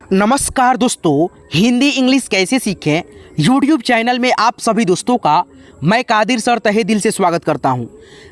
नमस्कार दोस्तों, हिंदी इंग्लिश कैसे सीखें यूट्यूब चैनल में आप सभी दोस्तों का मैं कादिर सर तहे दिल से स्वागत करता हूं।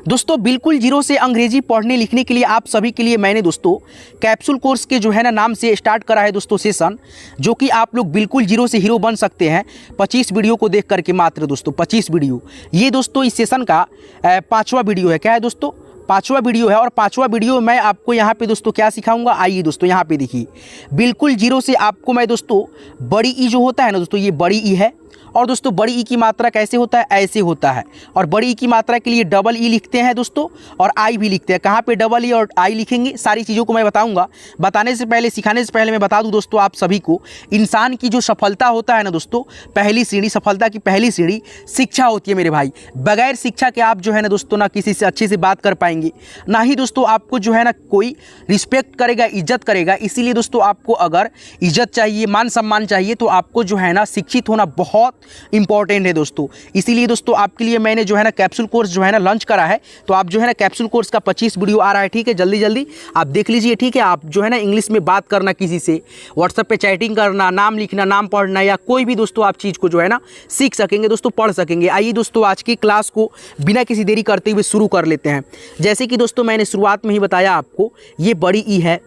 दोस्तों बिल्कुल जीरो से अंग्रेजी पढ़ने लिखने के लिए आप सभी के लिए मैंने दोस्तों कैप्सूल कोर्स के नाम से स्टार्ट करा है दोस्तों सेशन, जो कि आप लोग बिल्कुल जीरो से हीरो बन सकते हैं 25 वीडियो को देख करके। मात्र दोस्तों 25 वीडियो, ये दोस्तों इस सेशन का 5वां वीडियो है। क्या है दोस्तों? 5वां वीडियो है। और 5वां वीडियो मैं आपको यहाँ पे दोस्तों क्या सिखाऊंगा, आइए दोस्तों यहाँ पे देखिए। बिल्कुल जीरो से आपको मैं दोस्तों बड़ी ई जो होता है ना दोस्तों, ये बड़ी ई है। और दोस्तों बड़ी ई की मात्रा कैसे होता है, ऐसे होता है। और बड़ी ई की मात्रा के लिए डबल ई लिखते हैं दोस्तों, और आई भी लिखते हैं। कहाँ पे डबल ई और आई लिखेंगे, सारी चीज़ों को मैं बताऊंगा। बताने से पहले, सिखाने से पहले मैं बता दूं दोस्तों आप सभी को, इंसान की जो सफलता होता है ना दोस्तों, पहली सीढ़ी, सफलता की पहली सीढ़ी शिक्षा होती है मेरे भाई। बगैर शिक्षा के आप जो है ना दोस्तों ना किसी से अच्छे से बात कर पाएंगे, ना ही दोस्तों आपको जो है ना कोई रिस्पेक्ट करेगा, इज्जत करेगा। इसीलिए दोस्तों आपको अगर इज्जत चाहिए, मान सम्मान चाहिए, तो आपको जो है ना शिक्षित होना बहुत इंपॉर्टेंट है दोस्तों। इसीलिए दोस्तों आपके लिए मैंने जो है ना कैप्सूल कोर्स जो है ना लॉन्च करा है। तो आप जो है ना कैप्सूल कोर्स का 25 वीडियो आ रहा है, ठीक है। जल्दी जल्दी आप देख लीजिए, ठीक है। आप जो है ना इंग्लिश में बात करना, किसी से व्हाट्सएप पे चैटिंग करना, नाम लिखना, नाम पढ़ना, या कोई भी दोस्तों आप चीज़ को जो है ना सीख सकेंगे दोस्तों, पढ़ सकेंगे। आइए दोस्तों आज की क्लास को बिना किसी देरी करते हुए शुरू कर लेते हैं। जैसे कि दोस्तों मैंने शुरुआत में ही बताया आपको, ये बड़ी ई है।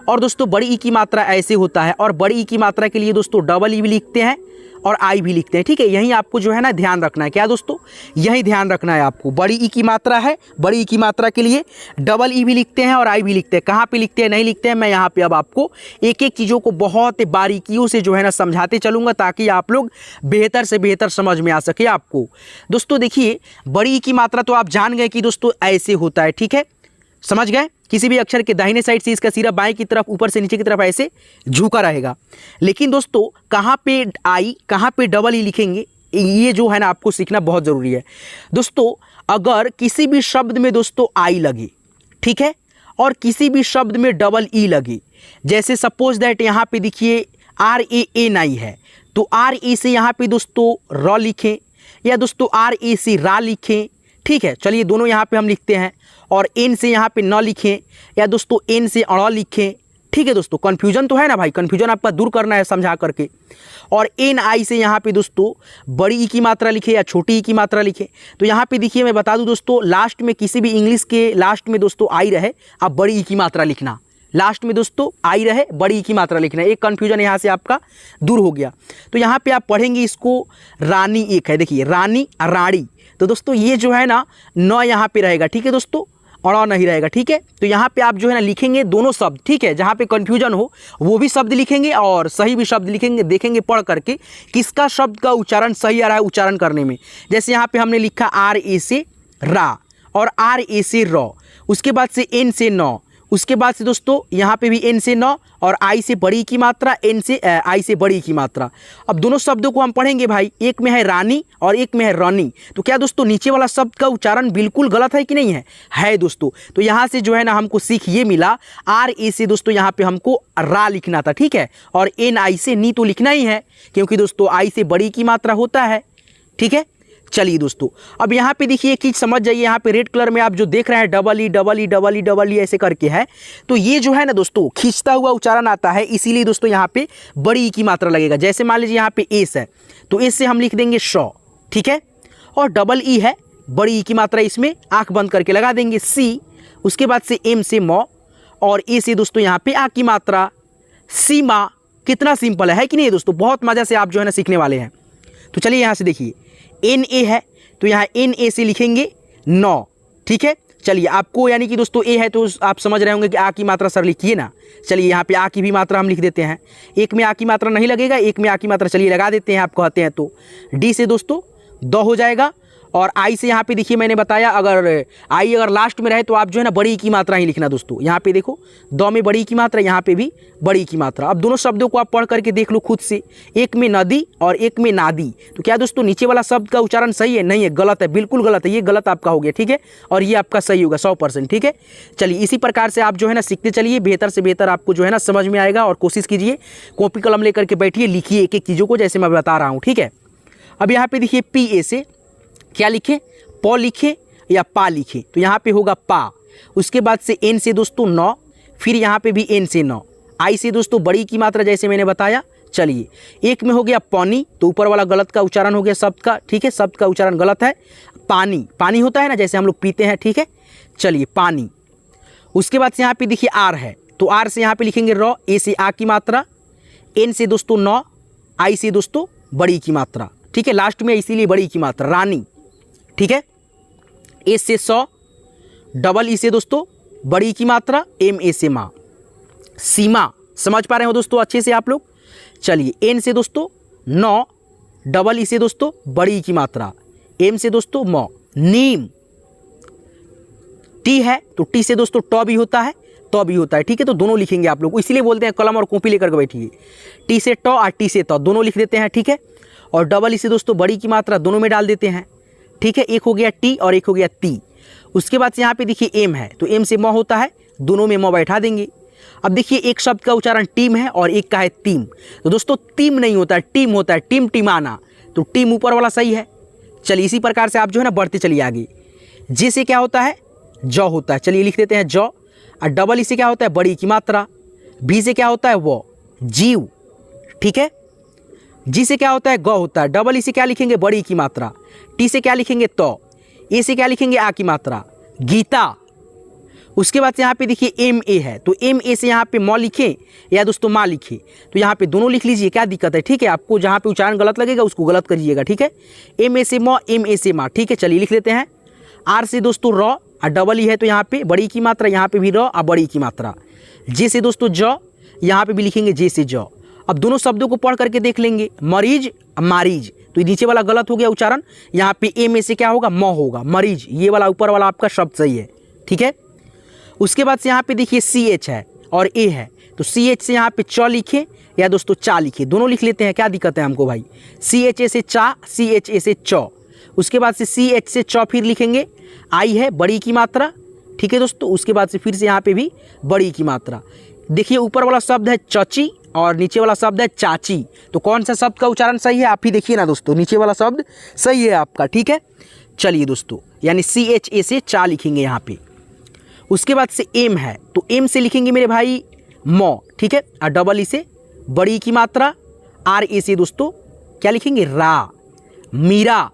और दोस्तों बड़ी ई की मात्रा ऐसे होता है। और बड़ी ई की मात्रा के लिए दोस्तों डबल ई भी लिखते हैं और आई भी लिखते हैं, ठीक है। यही आपको जो है ना ध्यान रखना है। क्या दोस्तों? यही ध्यान रखना है आपको। बड़ी ई की मात्रा है, बड़ी ई की मात्रा के लिए डबल ई भी लिखते हैं और आई भी लिखते हैं। कहाँ पे लिखते हैं, नहीं लिखते हैं, मैं यहाँ पे अब आपको एक एक चीज़ों को बहुत बारीकियों से जो है ना समझाते चलूँगा, ताकि आप लोग बेहतर से बेहतर समझ में आ सके आपको। दोस्तों देखिए, बड़ी ई की मात्रा तो आप जान गए कि दोस्तों ऐसे होता है, ठीक है। समझ गए? किसी भी अक्षर के दाहिने साइड से इसका सिरा बाएं की तरफ, ऊपर से नीचे की तरफ ऐसे झुका रहेगा। लेकिन दोस्तों कहाँ पे आई, कहाँ पे डबल ई लिखेंगे, ये जो है ना आपको सीखना बहुत ज़रूरी है दोस्तों। अगर किसी भी शब्द में दोस्तों आई लगे, ठीक है, और किसी भी शब्द में डबल ई लगे, जैसे सपोज दैट यहाँ पे देखिए RAN आई है, तो RA से यहाँ पे दोस्तों र लिखें, या दोस्तों RA से रा लिखें, ठीक है। चलिए दोनों यहाँ पे हम लिखते हैं। और एन से यहाँ पे न लिखें, या दोस्तों एन से अड़ लिखें, ठीक है दोस्तों। कन्फ्यूजन तो है ना भाई, कन्फ्यूजन आपका दूर करना है समझा करके। और एन आई से यहाँ पे दोस्तों बड़ी ई की मात्रा लिखे या छोटी ई की मात्रा लिखे। तो यहाँ पे देखिए मैं बता दूँ दोस्तों, लास्ट में किसी भी इंग्लिश के लास्ट में दोस्तों आई रहे, आप बड़ी ई की मात्रा लिखना। लास्ट में दोस्तों आई रहे, बड़ी ई की मात्रा लिखना। एक कन्फ्यूजन यहाँ से आपका दूर हो गया। तो यहाँ पे आप पढ़ेंगे इसको, रानी एक है, देखिए रानी राड़ी। तो दोस्तों ये जो है ना न यहाँ पे रहेगा, ठीक है दोस्तों, अड़ा नहीं रहेगा, ठीक है। तो यहाँ पे आप जो है ना लिखेंगे दोनों शब्द, ठीक है। जहाँ पे कन्फ्यूजन हो वो भी शब्द लिखेंगे और सही भी शब्द लिखेंगे। देखेंगे पढ़ करके किसका शब्द का उच्चारण सही आ रहा है उच्चारण करने में। जैसे यहाँ पे हमने लिखा RA से रा, और RA से र, उसके बाद से N से न, उसके बाद से दोस्तों यहाँ पे भी N से न, और आई से बड़ी की मात्रा, N से आई से बड़ी की मात्रा। अब दोनों शब्दों को हम पढ़ेंगे भाई, एक में है रानी और एक में है रानी। तो क्या दोस्तों नीचे वाला शब्द का उच्चारण बिल्कुल गलत है कि नहीं है? है दोस्तों। तो यहाँ से जो है ना हमको सीख ये मिला, RA से दोस्तों यहाँ पे हमको रा लिखना था, ठीक है। और NI से नी तो लिखना ही है, क्योंकि दोस्तों आई से बड़ी की मात्रा होता है, ठीक है। चलिए दोस्तों अब यहाँ पे देखिए एक चीज़ समझ जाइए। यहाँ पे रेड कलर में आप जो देख रहे हैं double E double E double E double E ऐसे करके है, तो ये जो है ना दोस्तों खींचता हुआ उच्चारण आता है। इसीलिए दोस्तों यहाँ पे बड़ी ई की मात्रा लगेगा। जैसे मान लीजिए यहाँ पे एस है, तो एस से हम लिख देंगे श, ठीक है। और डबल ई है, बड़ी ई की मात्रा इसमें आँख बंद करके लगा देंगे सी। उसके बाद से एम से म, और ए से दोस्तों यहाँ पे आ की मात्रा सीमा। कितना सिंपल है कि नहीं दोस्तों? बहुत मज़ा से आप जो है ना सीखने वाले हैं। तो चलिए यहाँ से देखिए NA है, तो यहाँ NA से लिखेंगे 9, ठीक है। चलिए आपको यानी कि दोस्तों ए है, तो आप समझ रहे होंगे कि आ की मात्रा सर लिखिए ना। चलिए यहाँ पे आ की भी मात्रा हम लिख देते हैं। एक में आ की मात्रा नहीं लगेगा, एक में आ की मात्रा चलिए लगा देते हैं, आप कहते हैं तो। डी से दोस्तों द हो जाएगा। और आई से यहाँ पे देखिए मैंने बताया, अगर आई अगर लास्ट में रहे तो आप जो है ना बड़ी की मात्रा ही लिखना दोस्तों। यहाँ पे देखो द में बड़ी की मात्रा, यहाँ पे भी बड़ी की मात्रा। अब दोनों शब्दों को आप पढ़ करके देख लो खुद से, एक में नदी और एक में नादी। तो क्या दोस्तों नीचे वाला शब्द का उच्चारण सही है? नहीं है, गलत है, बिल्कुल गलत है। ये गलत आपका हो गया, ठीक है, और ये आपका सही होगा 100%, ठीक है। चलिए इसी प्रकार से आप जो है ना सीखते चलिए, बेहतर से बेहतर आपको जो है ना समझ में आएगा। और कोशिश कीजिए कॉपी कलम लेकर के बैठिए, लिखिए एक एक चीज़ों को जैसे मैं बता रहा हूँ, ठीक है। अब यहाँ पे देखिए PA से क्या लिखे, प लिखे या पा लिखे। तो यहाँ पे होगा पा। उसके बाद से N से दोस्तों 9, फिर यहाँ पे भी N से 9, आई से दोस्तों बड़ी की मात्रा जैसे मैंने बताया। चलिए, एक में हो गया पानी, तो ऊपर वाला गलत का उच्चारण हो गया शब्द का, ठीक है, शब्द का उच्चारण गलत है। पानी, पानी होता है ना जैसे हम लोग पीते हैं, ठीक है। चलिए, पानी। उसके बाद से यहाँ पे देखिए आर है, तो आर से यहाँ पे लिखेंगे र, ए से आ की मात्रा, एन से दोस्तों नौ, आई से दोस्तों बड़ी की मात्रा, ठीक है, लास्ट में इसीलिए बड़ी की मात्रा, रानी, ठीक है। ए से सौ, डबल ई से दोस्तों बड़ी की मात्रा, एम ए से माँ, सीमा। समझ पा रहे हो दोस्तों अच्छे से आप लोग। चलिए, एन से दोस्तों नौ, डबल ई से दोस्तों बड़ी की मात्रा, एम से दोस्तों मौ, नीम। टी है तो टी से दोस्तों टॉ भी होता है, तो भी होता है, ठीक है, तो दोनों लिखेंगे आप लोग, इसीलिए बोलते हैं कलम और कॉपी लेकर के बैठिए। टी से टॉ और टी से टॉ दोनों लिख देते हैं, ठीक है। और डबल ई से दोस्तों बड़ी की मात्रा दोनों में डाल देते हैं, ठीक है। एक हो गया टी और एक हो गया ती। उसके बाद से यहाँ पे देखिए एम है, तो एम से मौ होता है, दोनों में मौ बैठा देंगे। अब देखिए एक शब्द का उच्चारण टीम है और एक का है टीम, तो दोस्तों टीम नहीं होता है, टीम होता है, टीम टीमाना, तो टीम ऊपर वाला सही है। चलिए, इसी प्रकार से आप जो है ना बढ़ते चलिए आगे। जे से क्या होता है, जौ होता है, चलिए लिख देते हैं जौ। और डबल ई से क्या होता है, बड़ी की मात्रा। भी से क्या होता है, वो, जीव, ठीक है। जी से क्या होता है, गौ होता है, डबल ई से क्या लिखेंगे, बड़ी की मात्रा। टी से क्या लिखेंगे, तो। ए से क्या लिखेंगे, आ की मात्रा, गीता। उसके बाद यहाँ पे देखिए एम ए है, तो एम ए से यहाँ पे मौ लिखे या दोस्तों माँ लिखे, तो यहाँ पे दोनों लिख लीजिए, क्या दिक्कत है, ठीक है। आपको जहाँ पे उच्चारण गलत लगेगा उसको गलत करिएगा, ठीक है। एम ए से मौ, एम ए से माँ, ठीक है। चलिए लिख लेते हैं। आर से दोस्तों रॉ, और डबल ई है तो यहाँ पे बड़ी की मात्रा, यहाँ पे भी रॉ और बड़ी की मात्रा। जे से दोस्तों जौ, यहाँ पे भी लिखेंगे जे से जौ। अब दोनों शब्दों को पढ़ करके देख लेंगे, मरीज मारीज, तो नीचे वाला गलत हो गया उच्चारण, यहाँ पे एम ए से क्या होगा, मौ होगा, मरीज, ये वाला ऊपर वाला आपका शब्द सही है, ठीक है। उसके बाद से यहाँ पे देखिए सी एच है और ए है, तो सी एच से यहाँ पे च लिखे या दोस्तों चा लिखे, दोनों लिख लेते हैं, क्या दिक्कत है हमको भाई। सी एच ए से चा, सी एच ए से चौ। उसके बाद से सी एच से चौ फिर लिखेंगे, आई है बड़ी की मात्रा, ठीक है दोस्तों। उसके बाद से फिर से यहाँ पे भी बड़ी की मात्रा। देखिए ऊपर वाला शब्द है चची और नीचे वाला शब्द है चाची, तो कौन सा शब्द का उच्चारण सही है आप ही देखिए ना दोस्तों, नीचे वाला शब्द सही है आपका, ठीक है। चलिए दोस्तों, यानी सी एच ए से चा लिखेंगे यहाँ पे। उसके बाद से एम है, तो एम से लिखेंगे मेरे भाई मौ, ठीक है। और डबल ई से बड़ी की मात्रा, आर ए से दोस्तों क्या लिखेंगे, रा, मीरा,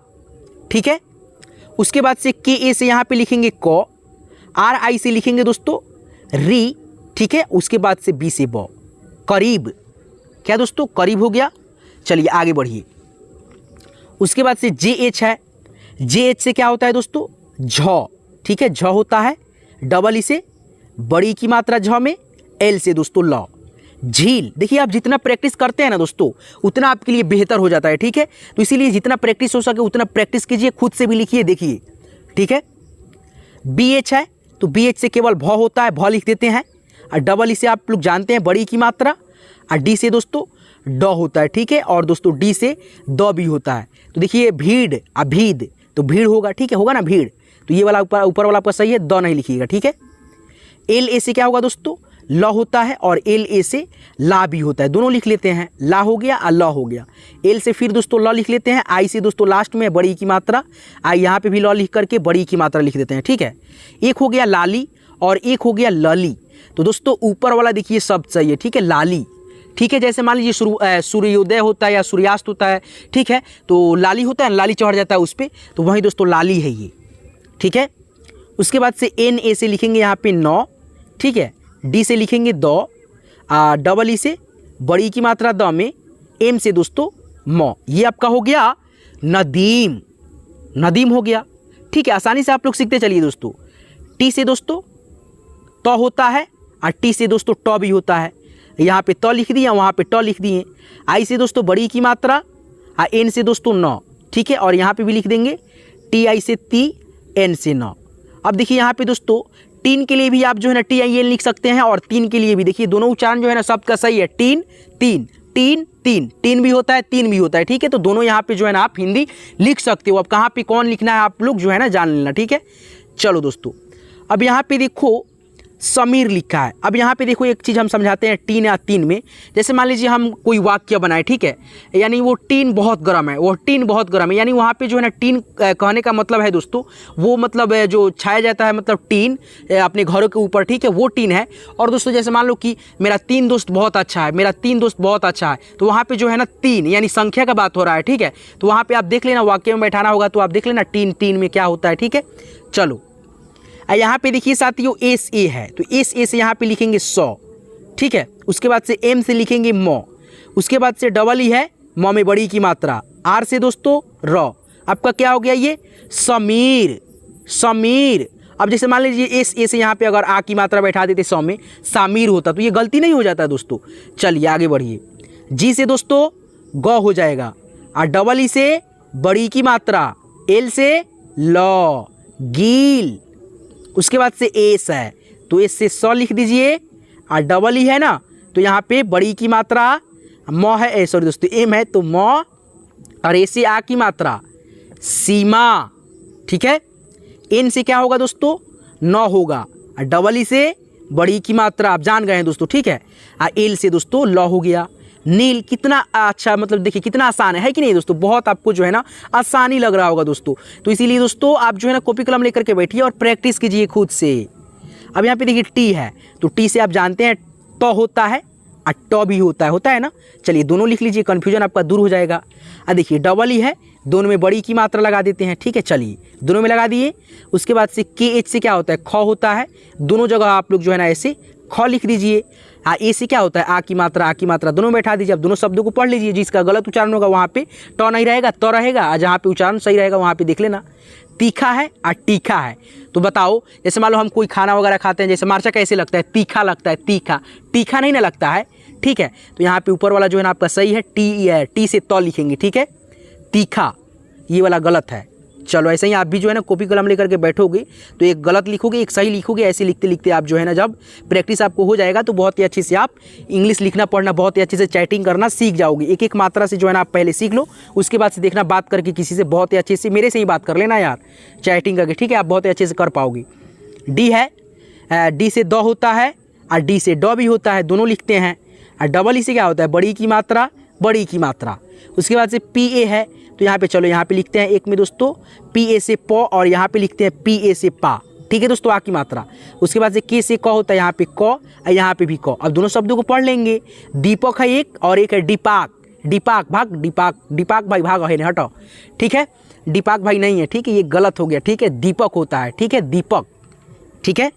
ठीक है। उसके बाद से के ए से यहाँ पे लिखेंगे को, आर आई से लिखेंगे दोस्तों री, ठीक है। उसके बाद से बी से बौ, करीब, क्या दोस्तों, करीब हो गया। चलिए आगे बढ़िए। उसके बाद से जे एच है, जे एच से क्या होता है दोस्तों, झ, ठीक है, झ होता है। डबल ई से बड़ी की मात्रा झ में, एल से दोस्तों लौ, झील। देखिए आप जितना प्रैक्टिस करते हैं ना दोस्तों उतना आपके लिए बेहतर हो जाता है, ठीक है। तो इसीलिए जितना प्रैक्टिस हो सके उतना प्रैक्टिस कीजिए, खुद से भी लिखिए, देखिए, ठीक है। बी एच है, तो बी एच से केवल भ होता है, भ लिख देते हैं। और डबल ई से आप लोग जानते हैं बड़ी की मात्रा, और डी से दोस्तों ड होता है, ठीक है। और दोस्तों डी से द भी होता है, तो देखिए भीड़, अभीद, तो भीड़ होगा, ठीक है, होगा ना भीड़, तो ये वाला ऊपर वाला आपका सही है, द नहीं लिखिएगा, ठीक है। एल ए से क्या होगा दोस्तों, ल होता है, और एल ए से ला भी होता है, दोनों लिख लेते हैं, ला हो गया और ल हो गया। एल से फिर दोस्तों ल लिख लेते हैं, आई से दोस्तों लास्ट में बड़ी की मात्रा, आई यहाँ पे भी ल लिख करके बड़ी की मात्रा लिख देते हैं, ठीक है। एक हो गया लाली और एक हो गया लली, तो दोस्तों ऊपर वाला देखिए शब्द सही है, ठीक है, लाली, ठीक है। जैसे मान लीजिए सूर्योदय होता है या सूर्यास्त होता है, ठीक है, तो लाली होता है, लाली चढ़ जाता है उस पर, तो वहीं दोस्तों लाली है ये, ठीक है। उसके बाद से एन ए से लिखेंगे यहाँ पे नौ, ठीक है। डी से लिखेंगे दो, डबल ई से बड़ी की मात्रा द में, एम से दोस्तों मौ, ये आपका हो गया नदीम, नदीम हो गया, ठीक है। आसानी से आप लोग सीखते चलिए दोस्तों। टी से दोस्तों तो होता है और टी से दोस्तों टॉ भी होता है, यहाँ पे तो लिख दिए, वहाँ पे टॉ लिख दिए। आई से दोस्तों बड़ी की मात्रा, और एन से दोस्तों नौ, ठीक है। और यहाँ पे भी लिख देंगे टी आई से ती, एन से नौ। अब देखिए यहाँ पे दोस्तों टीन के लिए भी आप जो है ना टी आई एन लिख सकते हैं, और तीन के लिए भी देखिए दोनों उच्चारण जो है ना शब्द का सही है, टीन तीन, टीन तीन, टीन भी होता है, तीन भी होता है, ठीक है। तो दोनों यहाँ पे जो है ना आप हिंदी लिख सकते हो। अब कहाँ पे कौन लिखना है आप लोग जो है ना जान लेना, ठीक है। चलो दोस्तों, अब यहाँ पे देखो समीर लिखा है। अब यहाँ पे देखो एक चीज़ हम समझाते हैं टीन या तीन में। जैसे मान लीजिए हम कोई वाक्य बनाए, ठीक है, यानी वो टीन बहुत गर्म है, वो टीन बहुत गर्म है, यानी वहाँ पे जो है ना टीन कहने का मतलब है दोस्तों वो मतलब जो छाया जाता है, मतलब टीन अपने घरों के ऊपर, ठीक है, वो टीन है। और दोस्तों जैसे मान लो कि मेरा 3 दोस्त बहुत अच्छा है, मेरा 3 दोस्त बहुत अच्छा है, तो वहाँ पे जो है ना 3 यानी संख्या का बात हो रहा है, ठीक है। तो वहाँ पे आप देख लेना, वाक्य में बैठाना होगा तो आप देख लेना टीन टीन में क्या होता है, ठीक है। चलो यहाँ पे देखिए साथियों एस ए है, तो एस ए से यहाँ पे लिखेंगे 100, ठीक है। उसके बाद से एम से लिखेंगे मौ, उसके बाद से डबल ई है मौ में बड़ी की मात्रा, आर से दोस्तों र, आपका क्या हो गया ये समीर, समीर। अब जैसे मान लीजिए एस ए से यहाँ पे अगर आ की मात्रा बैठा देते 100 में सामीर होता तो ये गलती नहीं हो जाता दोस्तों। चलिए आगे बढ़िए, जी से दोस्तों ग हो जाएगा, और डबल ई से बड़ी की मात्रा, एल से लौ गील, उसके बाद से एस है तो एस से 100 लिख दीजिए, और डबल ई है ना तो यहाँ पे बड़ी की मात्रा मौ है, सॉरी दोस्तों एम है तो मौ, और ए से आ की मात्रा सीमा, ठीक है। एन से क्या होगा दोस्तों 9 होगा, और डबल ई से बड़ी की मात्रा आप जान गए हैं दोस्तों, ठीक है। और एल से दोस्तों लौ हो गया। नील कितना अच्छा, मतलब देखिए कितना आसान है कि नहीं दोस्तों, बहुत आपको जो है ना आसानी लग रहा होगा दोस्तों। तो इसीलिए दोस्तों आप जो है ना कॉपी कलम लेकर के बैठिए और प्रैक्टिस कीजिए खुद से। अब यहाँ पे देखिए टी है, तो टी से आप जानते हैं तो होता है और टॉ भी होता है ना। चलिए दोनों लिख लीजिए, कन्फ्यूजन आपका दूर हो जाएगा। अब देखिए डबल ई है, दोनों में बड़ी की मात्रा लगा देते हैं, ठीक है। चलिए दोनों में लगा दिए, उसके बाद से के एच से क्या होता है ख होता है, दोनों जगह आप लोग जो है ना ऐसे ख लिख दीजिए। ए से क्या होता है आ की मात्रा दोनों में बैठा दीजिए। अब दोनों शब्दों को पढ़ लीजिए, जिसका गलत उच्चारण होगा वहाँ पे टॉ नहीं रहेगा तो रहेगा, और जहाँ पे उच्चारण सही रहेगा वहाँ पे देख लेना। तीखा है और तीखा है, तो बताओ जैसे मान लो हम कोई खाना वगैरह खाते हैं, जैसे मार्चा कैसे लगता है तीखा लगता है, तीखा तीखा नहीं ना लगता है, ठीक है। तो यहाँ पे ऊपर वाला जो है ना आपका सही है, टी से तो लिखेंगे, ठीक है। तीखा ये वाला गलत है। चलो ऐसे ही आप भी जो है ना कॉपी कलम लेकर के बैठोगे तो एक गलत लिखोगे एक सही लिखोगे, ऐसे लिखते लिखते आप जो है ना जब प्रैक्टिस आपको हो जाएगा तो बहुत ही अच्छे से आप इंग्लिश लिखना पढ़ना बहुत ही अच्छे से चैटिंग करना सीख जाओगे। एक एक मात्रा से जो है ना आप पहले सीख लो, उसके बाद से देखना बात करके किसी से बहुत ही अच्छे से, मेरे से ही बात कर लेना यार चैटिंग करके, ठीक है, आप बहुत ही अच्छे से कर पाओगे। डी है, डी से द होता है और डी से ड भी होता है, दोनों लिखते हैं। और डबल ई से क्या होता है बड़ी की मात्रा, बड़ी की मात्रा। उसके बाद से पी ए है, तो यहाँ पे चलो यहाँ पे लिखते हैं एक में दोस्तों पी ए से प, और यहाँ पे लिखते हैं पी ए से पा, ठीक है दोस्तों, आ की मात्रा। उसके बाद से के से क होता है, यहाँ पे क और यहाँ पे भी क। अब दोनों शब्दों को पढ़ लेंगे। दीपक है एक और एक है दीपाक, दीपाक भाग दीपाक, दीपाक भाई भाग है हटो, ठीक है, दीपाक भाई नहीं है, ठीक है, ये गलत हो गया, ठीक है, दीपक होता है, ठीक है, दीपक, ठीक है।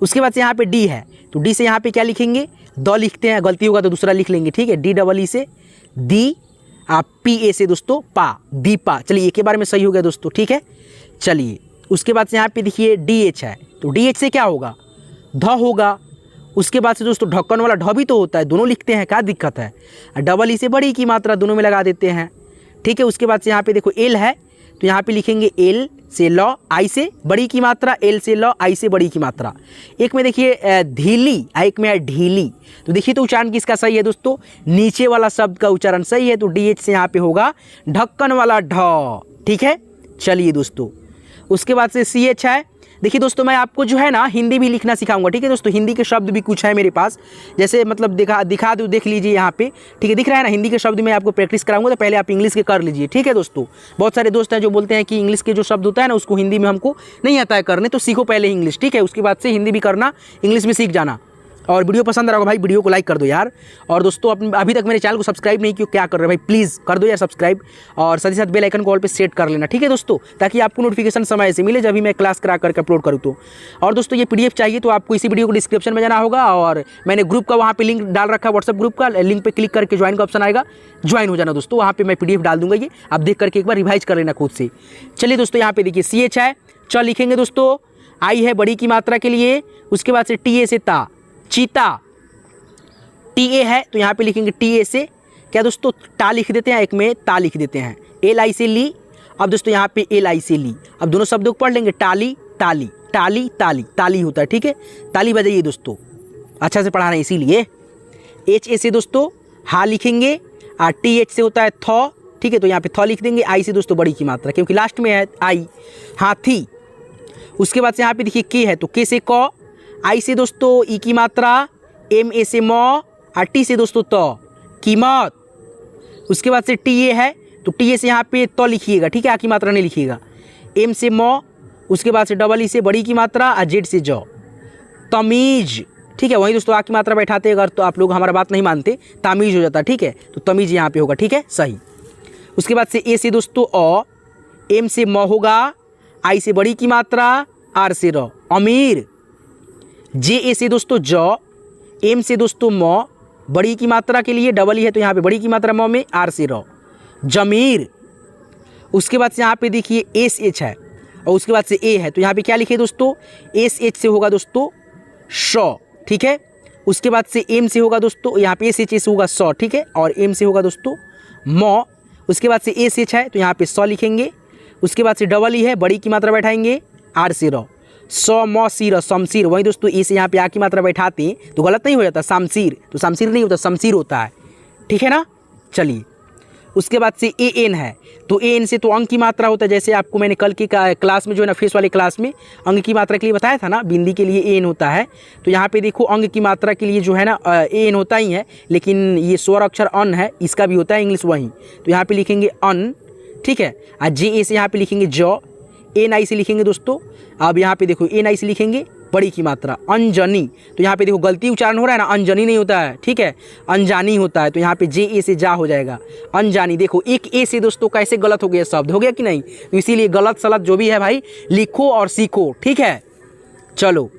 उसके बाद से यहाँ पे डी है, तो डी से यहाँ पे क्या लिखेंगे द लिखते हैं, गलती होगा तो दूसरा लिख लेंगे, ठीक है। डी डबल ई से दी, आप पी ए से दोस्तों पा, दीपा। चलिए एक के बारे में सही हो गया दोस्तों, ठीक है। चलिए उसके बाद से यहाँ पे देखिए डी एच है, तो डी एच से क्या होगा ध होगा। उसके बाद से दोस्तों ढक्कन वाला ढ भी तो होता है, दोनों लिखते हैं, क्या दिक्कत है। डबल ई से बड़ी की मात्रा दोनों में लगा देते हैं, ठीक है। उसके बाद से यहाँ पे देखो एल है, तो यहाँ पे लिखेंगे एल से लॉ, आई से बड़ी की मात्रा, एल से लॉ, आई से बड़ी की मात्रा। एक में देखिए धीली, एक में है ढीली, तो देखिए तो उच्चारण किसका सही है दोस्तों, नीचे वाला शब्द का उच्चारण सही है, तो डी एच से यहाँ पे होगा ढक्कन वाला ढ, ठीक है। चलिए दोस्तों उसके बाद से सी एच है। देखिए दोस्तों मैं आपको जो है ना हिंदी भी लिखना सिखाऊंगा, ठीक है दोस्तों, हिंदी के शब्द भी कुछ है मेरे पास, जैसे मतलब दिखा दो, देख लीजिए यहाँ पे, ठीक है, दिख रहा है ना, हिंदी के शब्द में आपको प्रैक्टिस कराऊंगा, तो पहले आप इंग्लिश के कर लीजिए, ठीक है दोस्तों। बहुत सारे दोस्त हैं जो बोलते हैं कि इंग्लिश के जो शब्द होता है ना उसको हिंदी में हमको नहीं आता है करने, तो सीखो पहले इंग्लिश, ठीक है, उसके बाद से हिंदी भी करना, इंग्लिश में सीख जाना। और वीडियो पसंद आ रहा होगा भाई वीडियो को लाइक कर दो यार, और दोस्तों अभी तक मेरे चैनल को सब्सक्राइब नहीं किया, क्या कर रहे हैं भाई, प्लीज़ कर दो यार सब्सक्राइब, और साथ ही साथ बेल आइकन कॉल पे सेट कर लेना, ठीक है दोस्तों, ताकि आपको नोटिफिकेशन समय से मिले जब भी मैं क्लास करा करके अपलोड करूँ तो। और दोस्तों ये पीडीएफ चाहिए तो आपको इसी वीडियो को डिस्क्रिप्शन में जाना होगा, और मैंने ग्रुप का वहाँ पे लिंक डाल रखा है, व्हाट्सएप ग्रुप का लिंक पे क्लिक करके ज्वाइन का ऑप्शन आएगा, ज्वाइन हो जाना दोस्तों, वहाँ पे मैं पीडीएफ डाल दूंगा, ये आप देख करके एक बार रिवाइज कर लेना खुद से। चलिए दोस्तों यहाँ पे देखिए सी एच है, च लिखेंगे दोस्तों, आई है बड़ी की मात्रा के लिए, उसके बाद से टी ए से ता, चीता, टी ए है तो यहाँ पे लिखेंगे टी ए से क्या दोस्तों टा लिख देते हैं, एक में ता लिख देते हैं, एल आई से ली। अब दोस्तों यहाँ पे एल आई से ली, अब दोनों शब्दों को पढ़ लेंगे, टाली ताली, टाली ताली, ताली होता है, ठीक है, ताली बजाइए दोस्तों, अच्छा से पढ़ाना इसीलिए। एच ए से दोस्तों हा लिखेंगे, और टी एच से होता है थौ, ठीक है, तो यहाँ पे थौ लिख देंगे, आई से दोस्तों बड़ी की मात्रा क्योंकि लास्ट में है आई, हाथी। उसके बाद से यहाँ पे देखिए के है, तो के से क, आई से दोस्तों ई की मात्रा, एम ए से मौ और टी से दोस्तों त, कीमत। उसके बाद से टी ए है तो टी ए से यहाँ पे त लिखिएगा, ठीक है, आ की मात्रा नहीं लिखिएगा। एम से मौ, उसके बाद से डबल ई से बड़ी की मात्रा और जेड से ज, तमीज, ठीक है। वहीं दोस्तों आ की मात्रा बैठाते अगर तो आप लोग हमारा बात नहीं मानते, तामीज हो जाता, ठीक है, तो तमीज यहाँ पे होगा, ठीक है, सही। उसके बाद से ए से दोस्तों अ, एम से म होगा, आई से बड़ी की मात्रा, आर से र, अमीर। जे ए से दोस्तों ज, एम से दोस्तों म, बड़ी की मात्रा के लिए डबल ही है तो यहाँ पे बड़ी की मात्रा म में, आर से र, जमीर। उसके बाद से यहाँ पे देखिए एस एच है और उसके बाद से ए है तो यहाँ पे क्या लिखे दोस्तों, एस एच से होगा दोस्तों श, ठीक है। उसके बाद से एम से होगा दोस्तों, यहाँ पे एस एच से होगा स, ठीक है, और एम से होगा दोस्तों म। उसके बाद से एस एच है तो यहाँ पे स लिखेंगे। उसके बाद से डबल ई है, बड़ी की मात्रा बैठाएंगे, आर से र, स म सी र, शमशीर। वहीं दोस्तों ए से यहाँ पे आ की मात्रा बैठाते हैं तो गलत नहीं हो जाता, शमशीर, तो शमशीर नहीं होता, शमशीर होता है, ठीक है ना। चलिए उसके बाद से ए एन है तो ए एन से तो अंक की मात्रा होता है, जैसे आपको मैंने कल की क्लास में जो है ना, फेस वाले क्लास में अंक की मात्रा के लिए बताया था ना, बिंदी के लिए ए एन होता है। तो यहाँ पे देखो अंक की मात्रा के लिए जो है ना ए एन होता ही है, लेकिन ये स्वर अक्षर अन है, इसका भी होता है इंग्लिश वहीं, तो यहाँ पे लिखेंगे अन, ठीक है। और जे ए से यहाँ पे लिखेंगे ज, एन आई से लिखेंगे दोस्तों। अब यहाँ पे देखो एन आई से लिखेंगे बड़ी की मात्रा, अंजनी। तो यहाँ पे देखो गलती उच्चारण हो रहा है ना, अंजनी नहीं होता है, ठीक है, अनजानी होता है। तो यहाँ पे जे ए से जा हो जाएगा, अनजानी। देखो एक ए से दोस्तों कैसे गलत हो गया शब्द, हो गया कि नहीं, तो इसीलिए गलत सलत जो भी है भाई लिखो और सीखो, ठीक है। चलो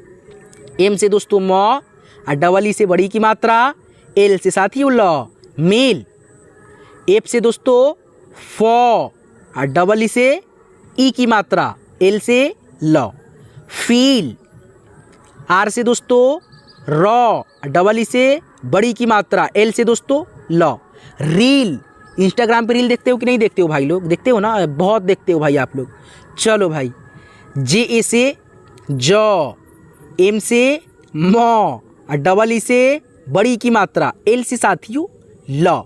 एम से दोस्तों म और डबल ई से बड़ी की मात्रा, एल से साथियों ल, मेल। एफ से दोस्तों फ और डबल ई से ई की मात्रा, एल से ल, फील। आर से दोस्तों र, डबल ई से बड़ी की मात्रा, एल से दोस्तों ल, रील। इंस्टाग्राम पे रील देखते हो कि नहीं देखते हो भाई लोग, देखते हो ना, बहुत देखते हो भाई आप लोग। चलो भाई जे ए से ज, एम से म और डबल ई से बड़ी की मात्रा, एल से साथियों ल,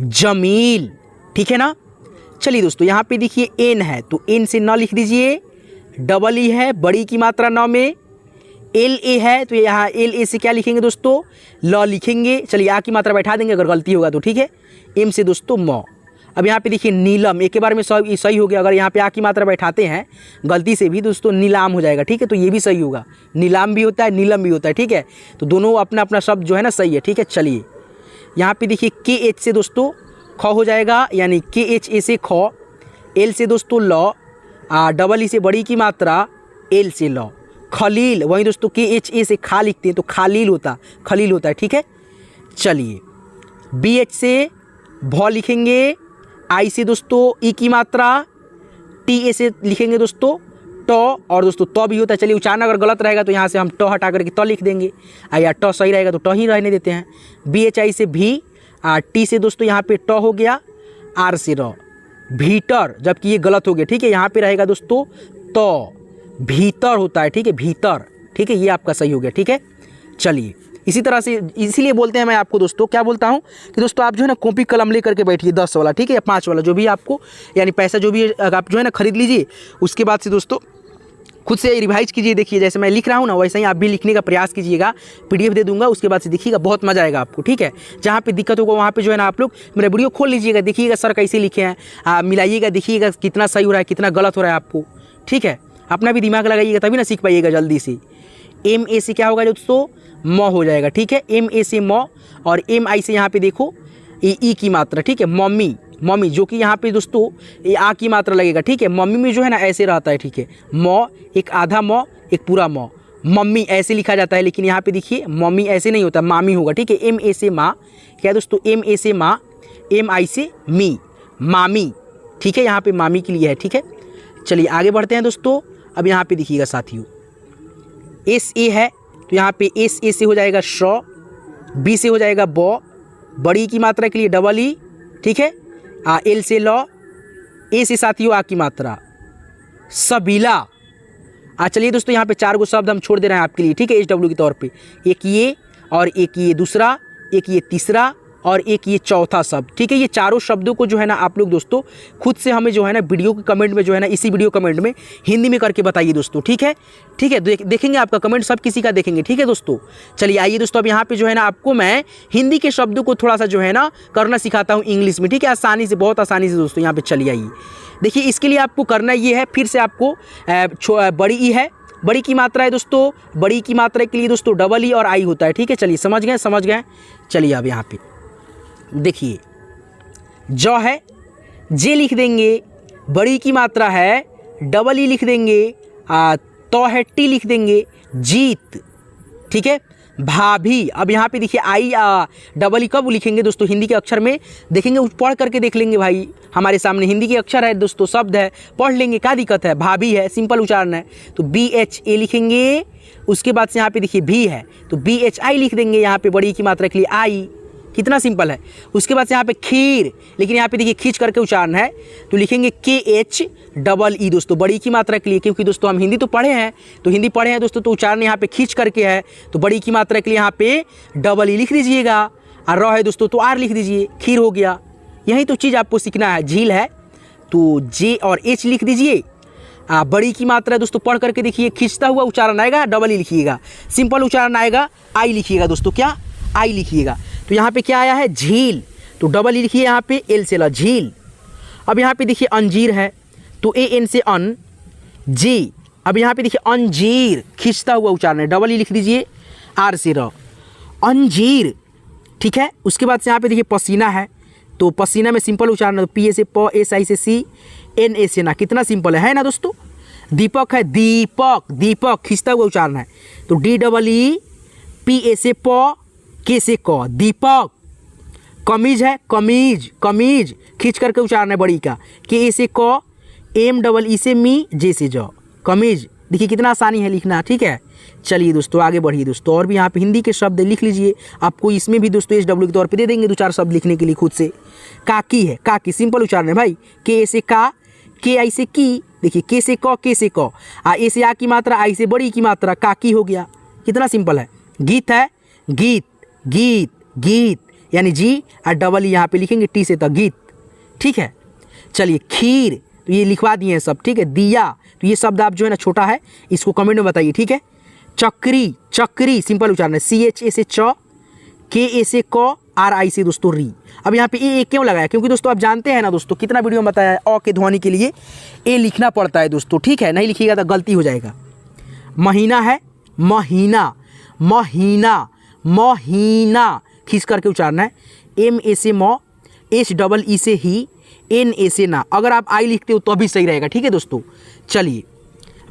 जमील, ठीक है ना। चलिए दोस्तों यहाँ पे देखिए एन है तो एन से न लिख दीजिए, डबल ई है बड़ी की मात्रा न में, एल ए है तो यहाँ एल ए से क्या लिखेंगे दोस्तों, ल लिखेंगे। चलिए आ की मात्रा बैठा देंगे अगर गलती होगा तो, ठीक है। एम से दोस्तों म। अब यहाँ पे देखिए नीलम, एक के बारे में सब सही हो गया। अगर यहाँ पे आ की मात्रा बैठाते हैं गलती से भी दोस्तों नीलाम हो जाएगा, ठीक है, तो ये भी सही होगा, नीलाम भी होता है, नीलम भी होता है, ठीक है। तो दोनों अपना अपना शब्द जो है ना सही है, ठीक है। चलिए यहाँ पे देखिए के एच से दोस्तों ख हो जाएगा, यानी के एच ए से ख, एल से दोस्तों ल, डबल ई से बड़ी की मात्रा, एल से ल, खलील। वहीं दोस्तों के एच ए से खा लिखते हैं तो खलील होता है, ठीक है। चलिए बी एच से भ लिखेंगे, आई से दोस्तों ई की मात्रा, टी ए से लिखेंगे दोस्तों ट, और दोस्तों त भी होता है। चलिए उच्चारण अगर गलत रहेगा तो यहाँ से हम ट हटा करके त लिख देंगे, या ट सही रहेगा तो ट ही रहने देते हैं। बी एच आई से भी, टी से दोस्तों यहाँ पे ट हो गया, आर से र, भीतर, जबकि ये गलत हो गया, ठीक है। यहाँ पे रहेगा दोस्तों त, भीतर होता है, ठीक है, भीतर, ठीक है, ये आपका सही हो गया, ठीक है। चलिए इसी तरह से, इसीलिए बोलते हैं मैं आपको दोस्तों क्या बोलता हूँ कि दोस्तों आप जो है ना कॉपी कलम लेकर के बैठिए, 10 वाला, ठीक है, या 5 वाला, जो भी आपको यानी पैसा जो भी आप जो है ना खरीद लीजिए। उसके बाद से दोस्तों खुद से रिवाइज कीजिए, देखिए जैसे मैं लिख रहा हूँ ना वैसे ही आप भी लिखने का प्रयास कीजिएगा। पीडीएफ दे दूंगा, उसके बाद से देखिएगा बहुत मजा आएगा आपको, ठीक है। जहाँ पे दिक्कत होगा वहाँ पे जो है ना आप लोग मेरा वीडियो खोल लीजिएगा, देखिएगा सर कैसे लिखे हैं, मिलाइएगा, देखिएगा कितना सही हो रहा है, कितना गलत हो रहा है आपको, ठीक है। अपना भी दिमाग लगाइएगा तभी ना सीख पाइएगा जल्दी से। एम ए से क्या होगा दोस्तों, म हो जाएगा, ठीक है। एम ए से म, और एम आई से यहाँ पे देखो ई की मात्रा, ठीक है, मम्मी, मम्मी, जो कि यहाँ पे दोस्तों ये आ की मात्रा लगेगा, ठीक है। मम्मी में जो है ना ऐसे रहता है, ठीक है, म, एक आधा म, एक पूरा म, मम्मी ऐसे लिखा जाता है, लेकिन यहाँ पे देखिए मम्मी ऐसे नहीं होता, मामी होगा, ठीक है। एम ए से माँ, क्या दोस्तों, एम ए से माँ, एम आई से मी, मामी, ठीक है, यहाँ पे मामी के लिए है, ठीक है। चलिए आगे बढ़ते हैं दोस्तों। अब यहाँ पे देखिएगा साथियों एस ए है तो यहाँ पे एस ए से हो जाएगा श, बी से हो जाएगा ब, बड़ी की मात्रा के लिए डबल ई, ठीक है, एल से ल, ए से साथियों आ की मात्रा, सबीला। चलिए दोस्तों यहाँ पे 4 गो शब्द हम छोड़ दे रहे हैं आपके लिए, ठीक है, एच डब्ल्यू के तौर पे, एक ये और एक ये दूसरा, एक ये तीसरा और एक ये चौथा शब्द, ठीक है। ये चारों शब्दों को जो है ना आप लोग दोस्तों खुद से हमें जो है ना वीडियो के कमेंट में जो है ना इसी वीडियो कमेंट में हिंदी में करके बताइए दोस्तों, ठीक है। ठीक है, देखेंगे आपका कमेंट, सब किसी का देखेंगे, ठीक है दोस्तों। चलिए आइए दोस्तों, अब यहाँ पे जो है ना आपको मैं हिंदी के शब्दों को थोड़ा सा जो है ना करना सिखाता हूँ इंग्लिश में, ठीक है, आसानी से, बहुत आसानी से दोस्तों। यहाँ पे चलिए आइए, देखिए इसके लिए आपको करना ये है, फिर से आपको बड़ी ई है, बड़ी की मात्रा है दोस्तों, बड़ी की मात्रा के लिए दोस्तों डबल ई और आई होता है, ठीक है। चलिए समझ गए। चलिए अब यहाँ पे देखिए, जौ है, जे लिख देंगे, बड़ी की मात्रा है, डबल ई लिख देंगे, तो है, टी लिख देंगे, जीत, ठीक है। भाभी, अब यहाँ पे देखिए आई डबल ई कब लिखेंगे दोस्तों, हिंदी के अक्षर में देखेंगे, पढ़ करके देख लेंगे भाई, हमारे सामने हिंदी के अक्षर है दोस्तों, शब्द है, पढ़ लेंगे, क्या दिक्कत है। भाभी है, सिंपल उच्चारण है, तो BHA लिखेंगे। उसके बाद से यहाँ पे देखिए भी है, तो BHI लिख देंगे, यहाँ पे बड़ी की मात्रा के लिए आई, कितना सिंपल है। उसके बाद से यहाँ पे खीर, लेकिन यहाँ पे देखिए खींच करके उच्चारण है, तो लिखेंगे KHEE दोस्तों, बड़ी की मात्रा के लिए, क्योंकि दोस्तों हम हिंदी तो पढ़े हैं, दोस्तों, तो उच्चारण यहाँ पे खींच करके है, तो बड़ी की मात्रा के लिए यहाँ पे डबल ई लिख दीजिएगा, और र है दोस्तों तो आर लिख दीजिए, खीर हो गया। यही तो चीज़ आपको सीखना है। झील है तो J और H लिख दीजिए, बड़ी की मात्रा दोस्तों पढ़ करके देखिए, खींचता हुआ उच्चारण आएगा, डबल ई लिखिएगा, सिंपल उच्चारण आएगा, आई लिखिएगा दोस्तों, क्या आई लिखिएगा। तो यहाँ पे क्या आया है, झील, तो डबल ई लिखिए, यहाँ पे एल से ला, झील। अब यहाँ पे देखिए अंजीर है, तो AN से अन, जी। अब यहाँ पे देखिए अंजीर, खींचता हुआ उच्चारण है, डबल ई लिख दीजिए, आर से र, अंजीर, ठीक है। उसके बाद से यहाँ पे देखिए पसीना है, तो पसीना में सिंपल उच्चारण है, तो PA से प, SI से सी, NA से ना, कितना सिंपल है ना दोस्तों। दीपक है, दीपक, खींचता हुआ उच्चारण है, तो DEE, PA से प, K से क, दीपक। कमीज है, कमीज, खींच करके उच्चारण है बड़ी का, KA से क, MEE से मी, J से ज, कमीज। देखिए कितना आसानी है लिखना, ठीक है। चलिए दोस्तों आगे बढ़िए दोस्तों, और भी यहाँ पे हिंदी के शब्द लिख लीजिए, आपको इसमें भी दोस्तों SW के तौर पे दे देंगे 2-4 शब्द लिखने के लिए खुद से। काकी है, काकी, सिंपल उच्चारण है भाई, KA से का, KI से की, देखिए K से क, K से क, A से आ की मात्रा, आई से बड़ी की मात्रा, काकी हो गया, कितना सिंपल है। गीत है, गीत, यानी जी और डबल ई यहाँ पे लिखेंगे, T से, तो गीत, ठीक है। चलिए खीर, तो ये लिखवा दिए हैं सब, ठीक है। दिया, तो ये शब्द आप जो है ना छोटा है, इसको कमेंट में बताइए, ठीक है। चक्री, सिंपल उच्चारण है, CHA से च, KA से क, RI से दोस्तों री। अब यहाँ पे ए क्यों लगाया, क्योंकि दोस्तों आप जानते हैं ना दोस्तों, कितना वीडियो में बताया है, अ के ध्वनि के लिए ए लिखना पड़ता है दोस्तों, ठीक है, नहीं लिखिएगा तो गलती हो जाएगा। महीना है, महीना, खींच करके उच्चारण है, MA से म, HEE से ही, NA से ना। अगर आप आई लिखते हो तो भी सही रहेगा, ठीक है दोस्तों। चलिए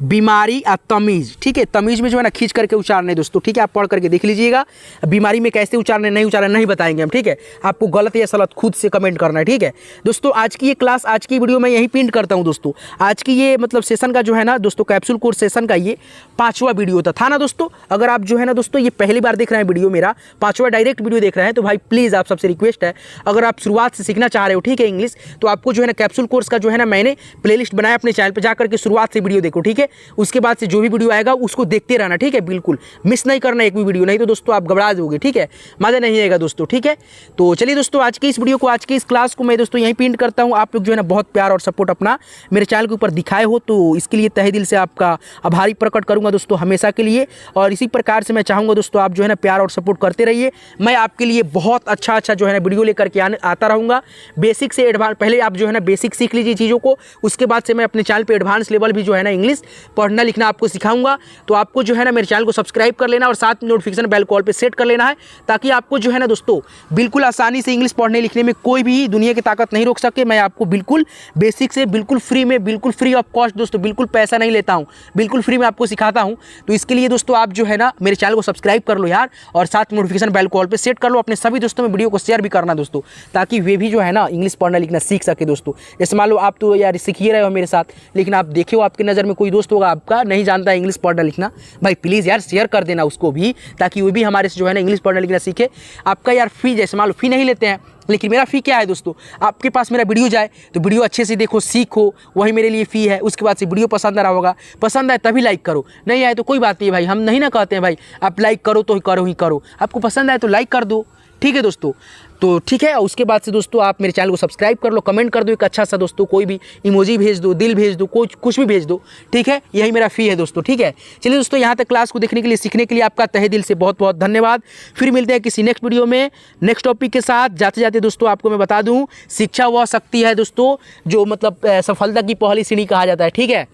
बीमारी और तमीज़, ठीक है, तमीज़ में जो है ना खींच करके उच्चारण है दोस्तों, ठीक है, आप पढ़ करके देख लीजिएगा। बीमारी में कैसे उच्चारण नहीं बताएंगे हम, ठीक है, आपको गलत या सलत खुद से कमेंट करना है, ठीक है दोस्तों। आज की ये क्लास, आज की वीडियो मैं यहीं पिन करता हूँ दोस्तों। आज की ये मतलब सेशन का जो है ना दोस्तों, कैप्सूल कोर्स सेशन का ये 5वां वीडियो था ना दोस्तों। अगर आप जो है ना दोस्तों ये पहली बार देख रहे हैं वीडियो, मेरा 5वां डायरेक्ट वीडियो देख रहे हैं, तो भाई प्लीज़ आप सबसे रिक्वेस्ट है, अगर आप शुरुआत से सीखना चाह रहे हो, ठीक है, इंग्लिश, तो आपको जो है ना कैप्सूल कोर्स का जो है ना मैंने प्लेलिस्ट बनाया अपने चैनल पर, जाकर के शुरुआत से वीडियो देखो, ठीक है। उसके बाद से जो भी वीडियो आएगा उसको देखते रहना, ठीक है, बिल्कुल मिस नहीं करना एक भी वीडियो, नहीं तो दोस्तों आप घबरा जाओगे, ठीक है, मज़ा नहीं आएगा दोस्तों, ठीक है। तो चलिए दोस्तों, आज की इस वीडियो को, आज की इस क्लास को मैं दोस्तों यहीं पिन करता हूँ। आप लोग जो है ना बहुत प्यार और सपोर्ट अपना मेरे चैनल के ऊपर दिखाए हो, तो इसके लिए तहे दिल से आपका आभारी प्रकट करूँगा दोस्तों हमेशा के लिए। और इसी प्रकार से मैं चाहूँगा दोस्तों आप जो है ना प्यार और सपोर्ट करते रहिए। मैं आपके लिए बहुत अच्छा जो है ना वीडियो लेकर के आता रहूँगा, बेसिक से एडवांस। पहले आप जो है ना बेसिक सीख लीजिए चीज़ों को, उसके बाद से मैं अपने चैनल पर एडवांस लेवल भी जो है ना इंग्लिश पढ़ना लिखना आपको सिखाऊंगा। तो आपको जो है ना मेरे चैनल को सब्सक्राइब कर लेना और साथ में नोटिफिकेशन बेल कॉल पे सेट कर लेना है, ताकि आपको जो है ना दोस्तों बिल्कुल आसानी से इंग्लिश पढ़ने लिखने में कोई भी दुनिया की ताकत नहीं रोक सके। मैं आपको बिल्कुल बेसिक से बिल्कुल फ्री में, बिल्कुल फ्री ऑफ कॉस्ट दोस्तों, बिल्कुल पैसा नहीं लेता हूँ, बिल्कुल फ्री में आपको सिखाता हूँ। तो इसके लिए दोस्तों आप जो है ना मेरे चैनल को सब्सक्राइब कर लो यार, और साथ में नोटिफिकेशन बेल कॉल पर सेट कर लो। अपने सभी दोस्तों में वीडियो को शेयर भी करना दोस्तों, ताकि वे भी जो है ना इंग्लिश पढ़ना लिखना सीख सके दोस्तों। जैसे मान लो आप तो यार सीख ही रहे हो मेरे साथ, लेकिन आप देखिए आपकी नज़र में कोई दोस्त होगा आपका नहीं जानता है इंग्लिश पढ़ना लिखना, भाई प्लीज़ यार शेयर कर देना उसको भी, ताकि वो भी हमारे से जो है ना इंग्लिश पढ़ना लिखना सीखे। आपका यार फ़ी, जैसे मान लो फ़ी नहीं लेते हैं, लेकिन मेरा फ़ी क्या है दोस्तों, आपके पास मेरा वीडियो जाए तो वीडियो अच्छे से देखो, सीखो, वही मेरे लिए फ़ी है। उसके बाद से वीडियो पसंद आ रहा होगा, पसंद आए तभी लाइक करो, नहीं आए तो कोई बात नहीं भाई, हम नहीं ना कहते हैं भाई आप लाइक करो तो करो ही करो, आपको पसंद आए तो लाइक कर दो, ठीक है दोस्तों। तो ठीक है, उसके बाद से दोस्तों आप मेरे चैनल को सब्सक्राइब कर लो, कमेंट कर दो एक अच्छा सा दोस्तों, कोई भी इमोजी भेज दो, दिल भेज दो, कुछ भी भेज दो, ठीक है। यही मेरा फ़ी है दोस्तों, ठीक है। चलिए दोस्तों, यहाँ तक क्लास को देखने के लिए, सीखने के लिए आपका तहे दिल से बहुत बहुत धन्यवाद। फिर मिलते हैं किसी नेक्स्ट वीडियो में नेक्स्ट टॉपिक के साथ। जाते जाते दोस्तों आपको मैं बता दूँ, शिक्षा वह शक्ति है दोस्तों जो मतलब सफलता की पहली सीढ़ी कहा जाता है, ठीक है।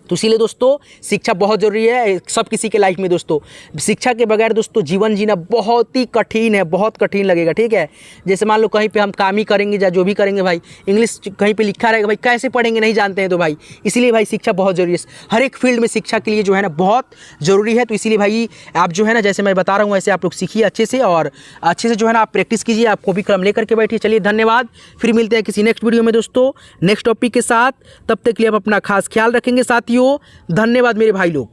तो इसीलिए दोस्तों शिक्षा बहुत ज़रूरी है सब किसी के लाइफ में दोस्तों। शिक्षा के बगैर दोस्तों जीवन जीना बहुत ही कठिन है, बहुत कठिन लगेगा, ठीक है। जैसे मान लो कहीं पे हम काम ही करेंगे या जो भी करेंगे भाई, इंग्लिश कहीं पे लिखा रहेगा भाई, कैसे पढ़ेंगे, नहीं जानते हैं तो भाई। इसीलिए भाई शिक्षा बहुत ज़रूरी है, हर एक फील्ड में शिक्षा के लिए जो है ना बहुत ज़रूरी है। तो इसीलिए भाई आप जो है ना, जैसे मैं बता रहा हूँ वैसे आप लोग सीखिए अच्छे से, और अच्छे से जो है ना आप प्रैक्टिस कीजिए, आपको भी कलम लेकर के बैठिए। चलिए धन्यवाद, फिर मिलते हैं किसी नेक्स्ट वीडियो में दोस्तों नेक्स्ट टॉपिक के साथ। तब तक के लिए आप अपना खास ख्याल रखेंगे साथियों। धन्यवाद मेरे भाई लोग।